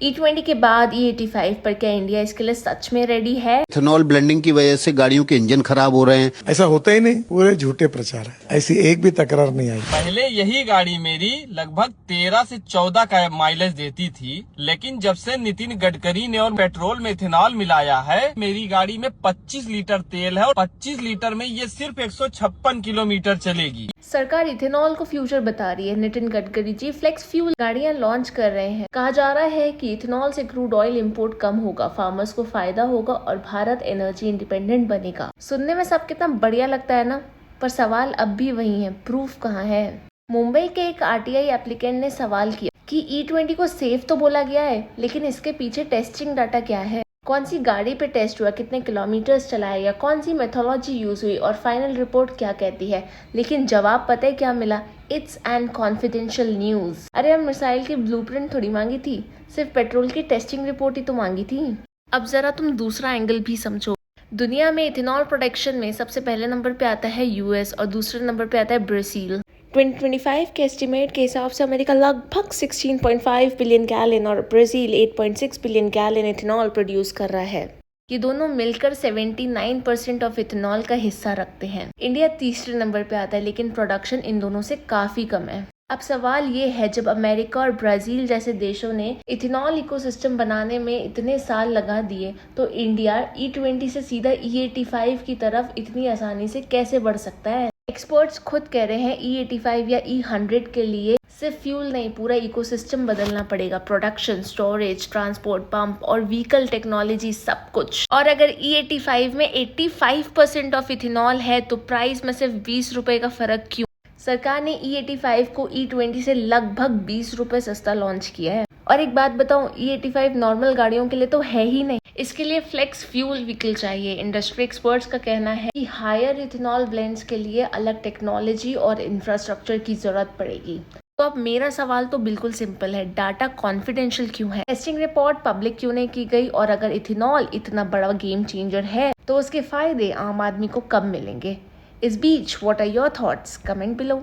E20 के बाद E85 पर क्या इंडिया इसके लिए सच में रेडी है? इथेनॉल ब्लेंडिंग की वजह से गाड़ियों के इंजन खराब हो रहे हैं। ऐसा होता ही नहीं, पूरे झूठे प्रचार है, ऐसी एक भी तकरार नहीं आई। पहले यही गाड़ी मेरी लगभग 13 से 14 का माइलेज देती थी, लेकिन जब से नितिन गडकरी ने और पेट्रोल में इथेनॉल मिलाया है, मेरी गाड़ी में 25 लीटर तेल है और 25 लीटर में ये सिर्फ 156 किलोमीटर चलेगी। सरकार इथेनॉल को फ्यूचर बता रही है। नितिन गडकरी जी फ्लेक्स फ्यूल गाड़ियां लॉन्च कर रहे हैं। कहा जा रहा है कि इथेनॉल से क्रूड ऑयल इंपोर्ट कम होगा, फार्मर्स को फायदा होगा और भारत एनर्जी इंडिपेंडेंट बनेगा। सुनने में सब कितना बढ़िया लगता है ना, पर सवाल अब भी वही है, प्रूफ कहाँ है? मुंबई के एक आरटीआई एप्लीकेंट ने सवाल किया कि E20 को सेफ तो बोला गया है, लेकिन इसके पीछे टेस्टिंग डाटा क्या है? कौन सी गाड़ी पे टेस्ट हुआ, कितने किलोमीटर्स चलाया गया, कौन सी मेथोलॉजी यूज हुई और फाइनल रिपोर्ट क्या कहती है? लेकिन जवाब पता है क्या मिला? It's an confidential news. अरे हम मिसाइल की ब्लूप्रिंट थोड़ी मांगी थी, सिर्फ पेट्रोल की टेस्टिंग रिपोर्ट ही तो मांगी थी। अब जरा तुम दूसरा एंगल भी समझो। दुनिया में इथेनॉल प्रोडक्शन में सबसे पहले नंबर पे आता है यूएस और दूसरे नंबर पे आता है ब्राजील। 2025 के एस्टिमेट के हिसाब से अमेरिका लगभग 16.5 बिलियन गैलन और Brazil 8.6 billion gallon ethanol produce कर रहा है। ये दोनों मिलकर 79% ऑफ इथेनॉल का हिस्सा रखते हैं। इंडिया तीसरे नंबर पे आता है, लेकिन प्रोडक्शन इन दोनों से काफी कम है। अब सवाल ये है, जब अमेरिका और ब्राजील जैसे देशों ने इथेनॉल इकोसिस्टम बनाने में इतने साल लगा दिए, तो इंडिया E20 से सीधा E85 की तरफ इतनी आसानी से कैसे बढ़ सकता है? एक्सपर्ट्स खुद कह रहे हैं E85 या E100 के लिए सिर्फ फ्यूल नहीं, पूरा इकोसिस्टम बदलना पड़ेगा। प्रोडक्शन, स्टोरेज, ट्रांसपोर्ट, पंप और व्हीकल टेक्नोलॉजी, सब कुछ। और अगर E85 में 85% ऑफ इथेनॉल है तो प्राइस में सिर्फ 20 रुपए का फर्क क्यों? सरकार ने E85 को E20 से लगभग 20 रुपए सस्ता लॉन्च किया है। और एक बात बताऊं, E85 नॉर्मल गाड़ियों के लिए तो है ही नहीं, इसके लिए फ्लेक्स फ्यूल व्हीकल चाहिए। इंडस्ट्री एक्सपर्ट्स का कहना है कि हायर इथेनॉल ब्लेंड्स के लिए अलग टेक्नोलॉजी और इंफ्रास्ट्रक्चर की जरूरत पड़ेगी। तो अब मेरा सवाल तो बिल्कुल सिंपल है, डाटा कॉन्फिडेंशियल क्यों है? टेस्टिंग रिपोर्ट पब्लिक क्यों नहीं की गई? और अगर इथेनॉल इतना बड़ा गेम चेंजर है तो उसके फायदे आम आदमी को कब मिलेंगे? इस बीच what are your thoughts? Comment below.